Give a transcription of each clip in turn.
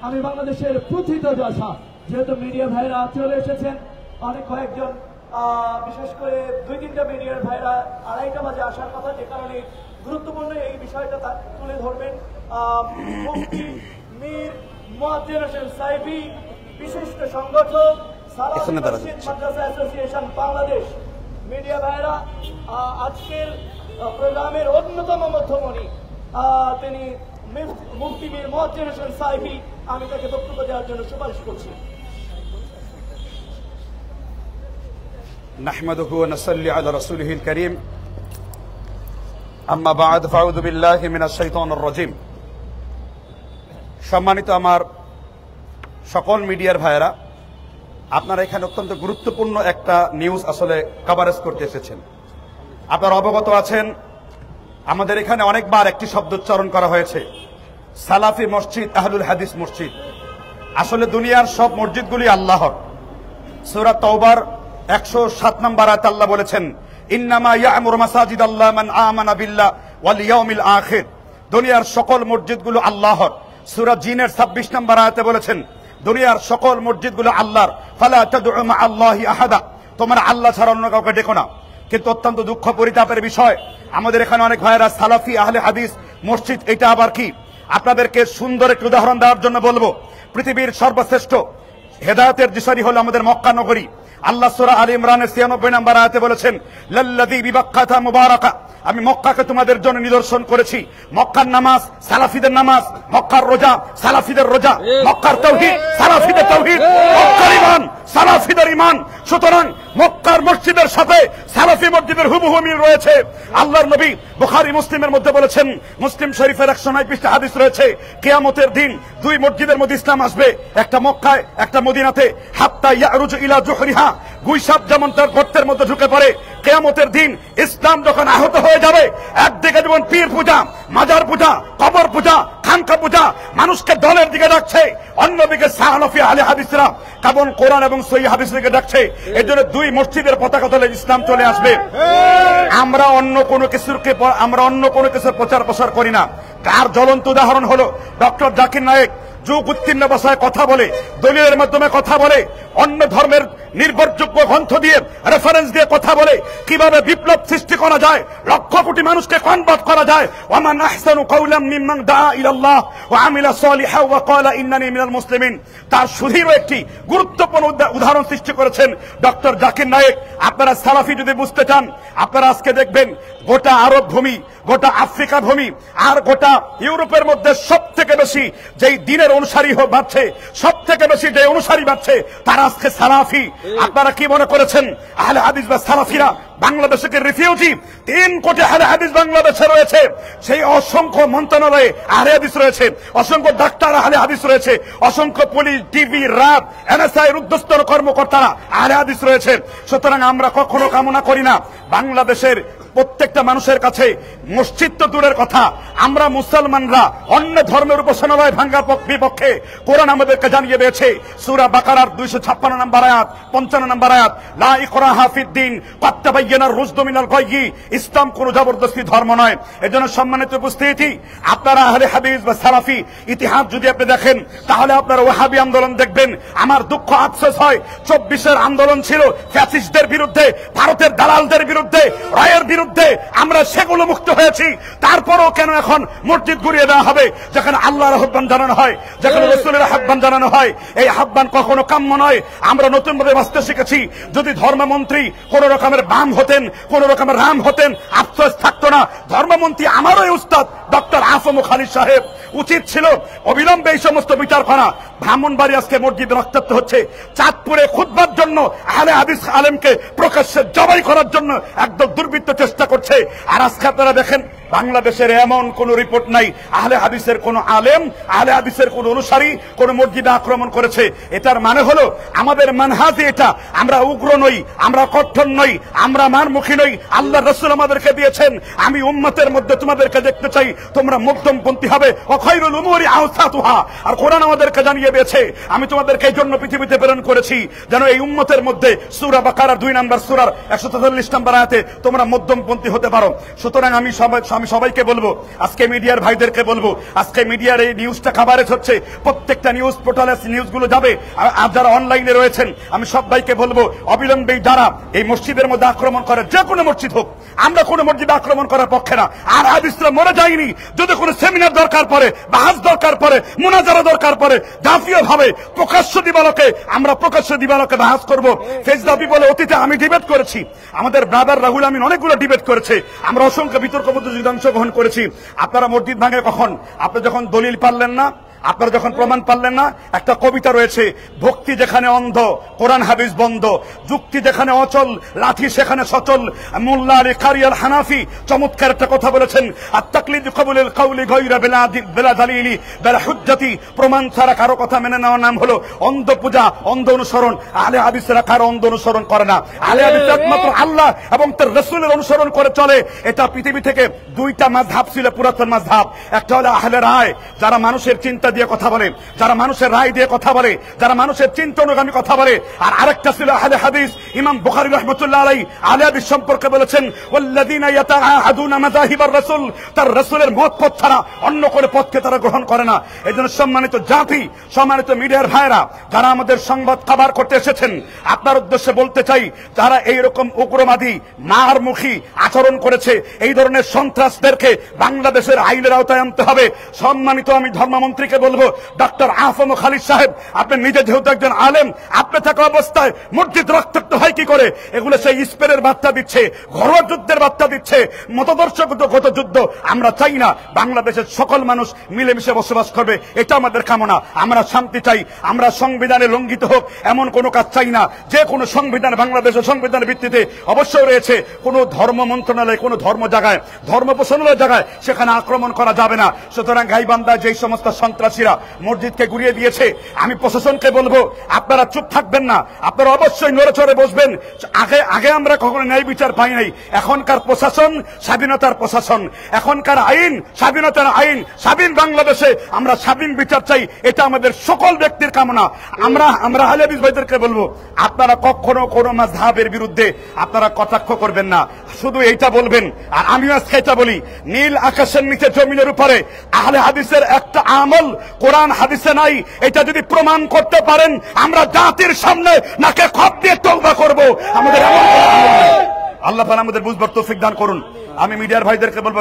আমি বাংলাদেশের প্রথিত যশা, যেহেতু মিডিয়া ভাইরা চলে এসেছেন, অনেক কয়েকজন বিশেষ করে 2-3টা মিডিয়ার ভাইরা 2:30 বাজে আসার কথা, যে কারণে গুরুত্বপূর্ণ এই বিষয়টা তুলে ধরবেন মুফতি মীর মুয়াজ্জের হোসেন সাইফি, বিশিষ্ট সংগঠক সালাফি মসজিদ মাদ্রাসা অ্যাসোসিয়েশন বাংলাদেশ। মিডিয়া ভাইরা আজকের প্রোগ্রামের অন্যতম মধ্যমণি তিনি মুফতি মীর মুয়াজ্জের হোসেন সাইফি, আমি তাকে বক্তব্য দেওয়ার জন্য সুপারিশ করছি। نحمده ونصلي على رسوله الكريم أما بعد فأعوذ بالله من الشيطان الرجيم। সম্মানিত আমার সকল মিডিয়ার ভাইরা, আপনারা এখানে অত্যন্ত গুরুত্বপূর্ণ একটা নিউজ আসলে কভারেজ করতে এসেছেন। আপনারা অবগত আছেন, আমাদের এখানে অনেকবার একটি শব্দ উচ্চারণ করা হয়েছে, সালাফি মসজিদ, আহলুল হাদিস মসজিদ। আসলে দুনিয়ার সব মসজিদগুলি আল্লাহর। সূরা তাওবার 107 নম্বর আয়াতে আল্লাহ বলেছেন, ইন্নামা ইয়া'মুরু মাসাজিদাল্লাহ মান আমানা বিল্লাহ ওয়াল ইয়াউমিল আখির। দুনিয়ার সকল মসজিদগুলো আল্লাহর। সূরা জিনের 26 নম্বর আয়াতে বলেছেন, দুনিয়ার সকল মসজিদগুলো আল্লাহর। ফালা তাদউ মা আল্লাহি আহাদা, তোমরা আল্লাহ ছাড়া অন্য কাউকে ডেকো না। কিন্তু অত্যন্ত দুঃখ পরিতাপের বিষয়, আমাদের এখানে অনেক ভাইরা সালাফি আহলে হাদিস মসজিদ, এটা আবার কি? আপনাদেরকে সুন্দর একটি উদাহরণ দেওয়ার জন্য বলবো, পৃথিবীর সর্বশ্রেষ্ঠ হেদায়েতের দিশারি হলো আমাদের মক্কা নগরী। আল্লাহ সূরা আলে ইমরানের 96 নম্বর আয়াতে বলেছেন, লাল্লাযী বিবাক্কাতা মুবারাকা, আমি মক্কাকে তোমাদের জন্য নিদর্শন করেছি। মক্কার নামাজ সালাফিদের নামাজ, মক্কার রোজা সালাফিদের রোজা, মক্কার তাওহীদ সালাফিদের তাওহীদ, মক্কার ঈমান সালাফিদের ঈমান। সুতরাং মক্কার মসজিদের সাথে সালাফি মসজিদের হুবহু মিল রয়েছে। আল্লাহর নবী বুখারী মুসলিমের মধ্যে বলেছেন, মুসলিম শরীফের 109 পৃষ্ঠা হাদিস রয়েছে, কিয়ামতের দিন দুই মসজিদের মধ্যে ইসলাম আসবে, একটা মক্কায় একটা মদিনাতে। হাত্তা ইয়ারুজু ইলা জুহরিহা, গুইসাপ যেমন তার গর্তের মধ্যে ঢুকে পড়ে, কিয়ামতের দিন ইসলাম যখন আহত হয়ে যাবে, একদিকে যেমন পীর পূজা, মাজার পূজা, কবর পূজা, খানকা পূজা মানুষকে দলের দিকে ডাকছে, অন্যদিকে সালাফি আহলে হাদিসরা কেমন কোরআন এবং সহিহ হাদিস দিকে ডাকছে। এজন্য দুই মসজিদের পতাকা তলে ইসলাম চলে আসবে। আমরা অন্য কোনো কিছুর প্রচার প্রসার করি না। তার জ্বলন্ত উদাহরণ হলো ডক্টর জাকির নায়েক, যুগ উত্তীর্ণ ভাষায় কথা বলে, দলিলের মাধ্যমে কথা বলে, অন্য ধর্মের নির্ভরযোগ্য গ্রন্থ দিয়ে রেফারেন্স দিয়ে কথা বলে, কিভাবে বিপ্লব সৃষ্টি করা যায়, লক্ষ কোটি মানুষকে কনভার্ট করা যায়। ওয়ামান আহসানু কাওলাম মিম্মান দাআ ইলাল্লাহ ওয়া আমিলা সালিহান ওয়া ক্বালা ইন্নানী মিনাল মুসলিমিন। তার সুদীর্ঘ একটি গুরুত্বপূর্ণ উদাহরণ সৃষ্টি করেছেন ডক্টর জাকির নায়েক। আপনারা সালাফি যদি বুঝতে চান, আপনারা আজকে দেখবেন গোটা আরব ভূমি, গোটা আফ্রিকা ভূমি আর গোটা ইউরোপের মধ্যে সবথেকে বেশি যেই দিনের অনুসারী বাড়ছে, সবথেকে বেশি যে অনুসারী বাড়ছে, তারা আজকে সালাফি। আপনারা কি মনে করেছেন আহলে হাদিস বা সালাফিরা বাংলাদেশের রিফিউজি? 3 কোটি আহলে হাদিস বাংলাদেশে রয়েছে, সেই অসংখ্য মন্ত্রণালয়ে আহলে হাদিস রয়েছে, অসংখ্য ডাক্তার আহলে হাদিস রয়েছে, অসংখ্য পুলিশ, টিভি, র্যাব, এনএসআই ঊর্ধ্বতন কর্মকর্তারা আহলে হাদিস রয়েছে। সুতরাং আমরা কখনো কামনা করি না বাংলাদেশের প্রত্যেকটা মানুষের কাছে মসজিদ তো দূরের কথা, আমরা মুসলমানরা অন্য ধর্মের উপাসনালয় ভাঙ্গার বিপক্ষে। কোরআন আমাদেরকে জানিয়ে দিয়েছে, সূরা বাকারার 256 নম্বর আয়াত, 55 নম্বর আয়াত, লা ইকরাহা ফিদ্দিন ক্বাদ তাবায়্যানার রুশদু মিনাল গায়্যি। ইসলাম কোনো জবরদস্তি ধর্ম নয়। এজন্য সম্মানিত উপস্থিতি, আপনারা আহলে হাদিস বা সালাফি ইতিহাস যদি আপনি দেখেন, তাহলে আপনারা ওয়াহাবি আন্দোলন দেখবেন। আমার দুঃখ আফসোস হয়, 24-এর আন্দোলন ছিল ফ্যাসিস্টদের বিরুদ্ধে, ভারতের দালালদের বিরুদ্ধে, রায়ের বিরুদ্ধে। আমরা সেগুলো মুক্ত হয়েছি, তারপরও কেন এখন মসজিদ ঘুরিয়ে দেওয়া হবে? যেখানে আল্লাহর আহ্বান জানানো হয়, যেখানে রাসূলের আহ্বান জানানো হয়, এই আহ্বান কখনো কাম্য নয়। আমরা নতুনভাবে বাঁচতে শিখেছি। যদি ধর্মমন্ত্রী কোন রকমের বাম হতেন, কোন রকমের রাম হতেন, আফসোস থাকতো না। ধর্মমন্ত্রী আমারই উস্তাদ ডক্টর আফম খালিদ সাহেব, উচিত ছিল অবিলম্বে এই সমস্ত বিচার করা। ব্রাহ্মণবাড়ি আজকে মসজিদ রক্তাক্ত হচ্ছে, চাঁদপুরে খুতবার জন্য আহলে হাদিস আলেমকে প্রকাশ্যে জবাই করার জন্য একদম দুর্বৃত্ত চেষ্টা করছে। আর আজকে আপনারা দেখেন, বাংলাদেশের এমন কোন রিপোর্ট নাই আহলে হাদিসের কোন আলেম, আহলে হাদিসের কোন অনুসারী কোন মসজিদে আক্রমণ করেছে। এটার মানে হলো আমাদের মানহাজে এটা, আমরা উগ্র নই, আমরা কঠোর নই, আমরা মারমুখী নই। আল্লাহর রাসূল আমাদেরকে দিয়েছেন, আমি উম্মতের মধ্যে তোমাদেরকে দেখতে চাই তোমরা মধ্যমপন্থী হবে। ওয়া খায়রুল উমুরি আওসাতুহা। আর কোরআন আমাদেরকে জানিয়ে দিয়েছে আমি তোমাদেরকে এই জন্য পৃথিবীতে প্রেরণ করেছি যেন এই উম্মতের মধ্যে সূরা বাকারার 2 নম্বর সূরার 143 নম্বর আয়াতে তোমরা মধ্যমপন্থী হতে পারো। সুতরাং আমি সবাইকে বলবো, আজকে মিডিয়ার ভাইদেরকে বলবো, আজকে মিডিয়ার এই নিউজটা কভারেজ হচ্ছে, প্রত্যেকটা নিউজ পোর্টালে নিউজগুলো যাবে। আর যারা অনলাইনে রয়েছেন আমি সবাইকে বলবো অবিলম্বে যারা এই মসজিদের মধ্যে আক্রমণ করে, যে কোনো মসজিদ হোক, আমরা কোনো মসজিদে আক্রমণ করার পক্ষে না। আর হাদিসরা মরে যায়নি। যদি কোনো সেমিনার দরকার পড়ে, বাহাস দরকার পড়ে, মুনাজারা দরকার পড়ে, জাতীয় ভাবে প্রকাশ্য দিবালোকে আমরা প্রকাশ্য দিবালোকে বাহাস করব। ফেজদাবি বলে অতীতে আমি ডিবেট করেছি, আমাদের ব্রাদার রাহুল আমিন অনেকগুলো ডিবেট করেছে, আমরা অসংখ্য বিতর্ক প্রতিযোগিতায় অংশগ্রহণ করেছি। আপনারা মসজিদ ভাঙে কখন? আপনি যখন দলিল পারলেন না, আপনারা যখন প্রমাণ পারলেন না। একটা কবিতা রয়েছে, ভক্তি যেখানে অন্ধ কোরআন হাদিস বন্ধ, যুক্তি যেখানে অচল লাঠি সেখানে সচল। মোল্লা আলী কারি আল হানাফি চমৎকার একটা কথা বলেছেন, আর তাকলিদ কবুলুল কাউলি গায়রা বিলা দালিলি বিলা হুজ্জতি। প্রমাণ ছাড়া কারো কথা মেনে নেওয়ার নাম হলো অন্ধ পূজা, অন্ধ অনুসরণ। আহলে হাদিসরা কারো অন্ধ অনুসরণ করে না। আহলে হাদিস একমাত্র আল্লাহ এবং তার রাসূলের অনুসরণ করে চলে। এটা পৃথিবী থেকে দুইটা মাযহাব ছিল, পুরাতন মাযহাব। একটা হলো আহলে রায়, যারা মানুষের চিন্তা দিয়ে কথা বলে, যারা মানুষের রায় দিয়ে কথা বলে, যারা মানুষের চিন্তা অনুগামী কথা বলে। আর আরেকটা ছিল আহলে হাদিস। ইমাম বুখারী রাহমাতুল্লাহ আলাইহি আহলে হাদিস সম্পর্কে বলেছেন, ওয়াল্লাযিনা ইয়াতাআহাদুনা মাযাহিবার রাসূল, তার রাসূলের মত পথ ছাড়া অন্য কোনো পথকে তারা গ্রহণ করে না। এজন্য সম্মানিত জাতি, সম্মানিত মিডিয়ার ভাইরা যারা আমাদের সংবাদ কভার করতে এসেছেন, আপনার উদ্দেশ্যে বলতে চাই, যারা এইরকম উগ্রবাদী মারমুখী আচরণ করেছে, এই ধরনের সন্ত্রাসদেরকে বাংলাদেশের আইনের আওতায় আনতে হবে। সম্মানিত আমি ধর্মমন্ত্রীকে বলবো, ডক্টর আহম খালিদ সাহেব, আপনি নিজে যেহেতু একজন আলেম, আপনি থাকা অবস্থায় মসজিদ রক্তাক্ত হয় কি করে? এগুলো সেই স্পেনের বার্তা দিচ্ছে, ঘরোয়া যুদ্ধের বার্তা দিচ্ছে, মতদর্শগত যুদ্ধ আমরা চাই না। বাংলাদেশের সকল মানুষ মিলেমিশে বসবাস করবে, এটা আমাদের কামনা। আমরা শান্তি চাই, আমরা সংবিধানে লঙ্ঘিত হোক এমন কোনো কাজ চাই না। যে কোনো সংবিধান, বাংলাদেশের সংবিধানের ভিত্তিতে অবশ্যই রয়েছে কোনো ধর্ম মন্ত্রণালয়, কোনো ধর্ম জায়গায়, ধর্ম পোষণালয়ের জায়গায় সেখানে আক্রমণ করা যাবে না। সুতরাং গাইবান্ধায় যেই সমস্ত সন্ত্রাসীরা মসজিদকে গুড়িয়ে দিয়েছে, আমি প্রশাসনকে বলবো আপনারা চুপ থাকবেন না, আপনারা অবশ্যই নড়ে চড়ে বসবেন। আগে আমরা কখনো ন্যায় বিচার পাই নাই। এখনকার প্রশাসন স্বাধীনতার প্রশাসন, এখনকার আইন স্বাধীনতার আইন। স্বাধীন বাংলাদেশে আমরা স্বাধীন বিচার চাই, এটা আমাদের সকল ব্যক্তির কামনা। আমরা আহলে হাদিস ভাইদেরকে বলবো, আপনারা কখনো কোনো মাযহাবের বিরুদ্ধে আপনারা কটাক্ষ করবেন না, শুধু এইটা বলবেন। আর আমিও আজকে এটা বলি, নীল আকাশের নিচে জমিনের উপরে আহলে হাদিসের একটা আমল কোরআন হাদিসে নাই। এটা যদি প্রমাণ করতে পারেন, আমরা জাতির সামনে নাকে খপ দিয়ে তওবা করব। আমাদের এমন আল্লাহ তাআলা আমাদের বুঝবার তৌফিক দান করুন। আমি মিডিয়ার ভাইদেরকে বলবো,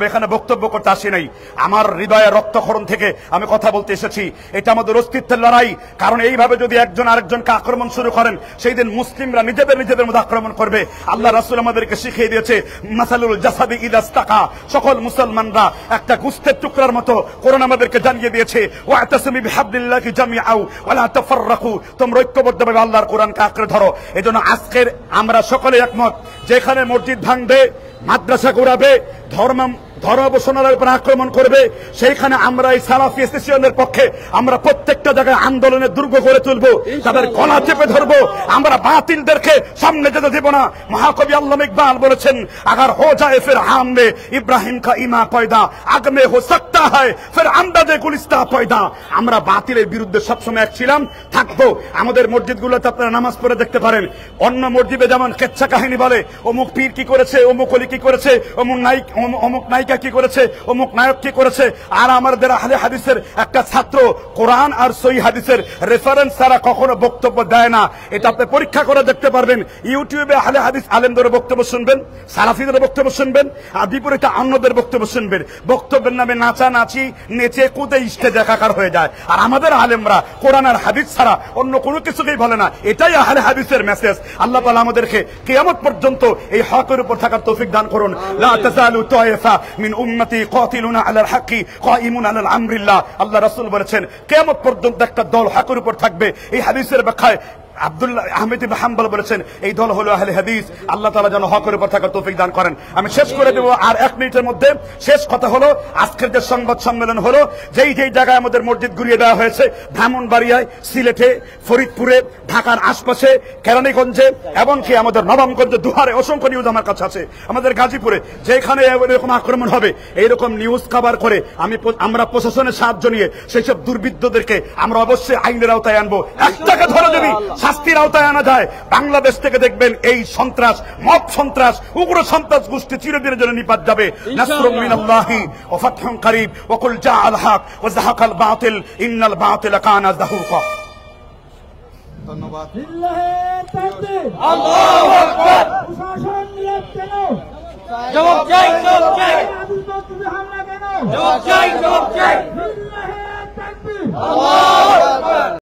এখানে বক্তব্য করতে আসি নাই, আমার হৃদয়ে রক্তক্ষরণ থেকে আমি কথা বলতে এসেছি। এটা আমাদের অস্তিত্বের লড়াই। কারণ এইভাবে যদি একজন আরেকজনকে আক্রমণ শুরু করেন, সেই দিন মুসলিমরা নিজেদের মধ্যে আক্রমণ করবে। আল্লাহ রাসূল আমাদেরকে শিখিয়ে দিয়েছে, মাসালুল জাসাদি ইযা ইসতাকা, সকল মুসলমানরা একটা গোশতের টুকরার মতো। কোরআন আমাদেরকে জানিয়ে দিয়েছে, ওয়াতাসিমু বিহাবলিল্লাহি জামিআউ ওয়া লা তাফাররাকু, তোমরা ঐক্যবদ্ধভাবে আল্লাহর কোরআনকে আঁকড়ে ধরো। এজন্য আজকের আমরা সকলে একমত, যেখানে মসজিদ ভাঙবে, মাদ্রাসা ঘোরাবে, ধর্ম ধর্মবসনার উপর আক্রমণ করবে, সেইখানে আমরা এই সালাফি অ্যাসোসিয়েশনের পক্ষে আমরা প্রত্যেকটা জায়গায় আন্দোলনের দুর্গ গড়ে তুলবো, তাদের গলা চেপে ধরবো। আমরা বাতিলদেরকে সামনে যেতে দেব না। মহাকবি আল্লামা ইকবাল বলেছেন, আগার হো যায় ফির হাম মে ইব্রাহিম কা ইমা পয়দা, আগ মে হো সকতা হয় ফির আমদাদে গুলিস্তা পয়দা। আমরা বাতিলের বিরুদ্ধে সবসময় এক ছিলাম, থাকবো। আমাদের মসজিদগুলোতে আপনারা নামাজ পড়ে দেখতে পারেন, অন্য মসজিদে যেমন কেচ্ছা কাহিনী বলে, অমুক পীর কি করেছে, অমুক অলি কি করেছে, অমুক নায়িকা কি করেছে, অমুক নায়ক কি করেছে। আর আমাদের আহলে হাদিসের একটা ছাত্র কোরআন আর সহিহ হাদিসের রেফারেন্স ছাড়া কখনো বক্তব্য দেয় না। এটা আপনি পরীক্ষা করে দেখতে পারবেন। ইউটিউবে আহলে হাদিস আলেমদের বক্তব্য শুনবেন, সালাফিদের বক্তব্য শুনবেন, আর বিপরীতে অন্যদের বক্তব্য শুনবেন। বক্তব্যের নামে নাচানাচি, নেচে কুদে স্টেজ একাকার হয়ে যায়। আর আমাদের আলেমরা কোরআন আর হাদিস ছাড়া অন্য কোনো কিছুকেই বলে না। এটাই আহলে হাদিসের মেসেজ। আল্লাহ তাআলা আমাদেরকে কিয়ামত পর্যন্ত এই হকের উপর থাকার তৌফিক দান করুন। লা তাযালু তায়েফা মিন উম্মতি কাতিলুনা আলাল হাক্কি কাইমুনা আলাল আমরিল্লাহ। আল্লাহ রাসূল বলেছেন, কিয়ামত পর্যন্ত একটা দল হকের উপর থাকবে। এই হাদিসের ব্যাখ্যায় আব্দুল্লাহ আহমেদ ইবনে হাম্বল বলেছেন এই দল হলো আহলে হাদিস। আল্লাহ তাআলা যেন হকের উপর থাকার তৌফিক দান করেন। আমি শেষ করে দেব আর 1 মিনিটের মধ্যে। শেষ কথা হলো আজকের যে সংবাদ সম্মেলন হলো, যেই জায়গায় আমাদের মসজিদ ঘুরিয়ে দেওয়া হয়েছে, ব্রাহ্মণবাড়িয়ায়, সিলেটে, ফরিদপুরে, ঢাকার আশপাশে, কেরানীগঞ্জে, এমনকি আমাদের নবমগঞ্জে, দুহারে অসংখ্য নিউজ আমার কাছে আছে, আমাদের গাজীপুরে, যেখানে এরকম আক্রমণ হবে এইরকম নিউজ কভার করে আমরা প্রশাসনের সাহায্য নিয়ে সেই সব দুর্বৃত্তদেরকে আমরা অবশ্যই আইনের আওতায় আনবো। একটাকে ধরে যদি শাস্তির আওতায় আনা যায়, বাংলাদেশ থেকে দেখবেন এই সন্ত্রাস, মব সন্ত্রাস, উগ্র সন্ত্রাস গোষ্ঠী চিরদিনের জন্য নিপাত যাবে। নাসরুম মিনাল্লাহি ওয়া ফাতহুন করিব ওয়া কুল জাআল হক ওয়া যাহাকাল বাতিল ইন্নাল বাতিলা কানা যাহুকা। ধন্যবাদ। লিল্লাহে তাকবীর। আল্লাহু আকবার। প্রশাসন নীরব কেন? জবাব চাই, জবাব চাই, আবুল বকর হামলা কেন? জবাব চাই, জবাব চাই। লিল্লাহে তাকবীর। আল্লাহু আকবার।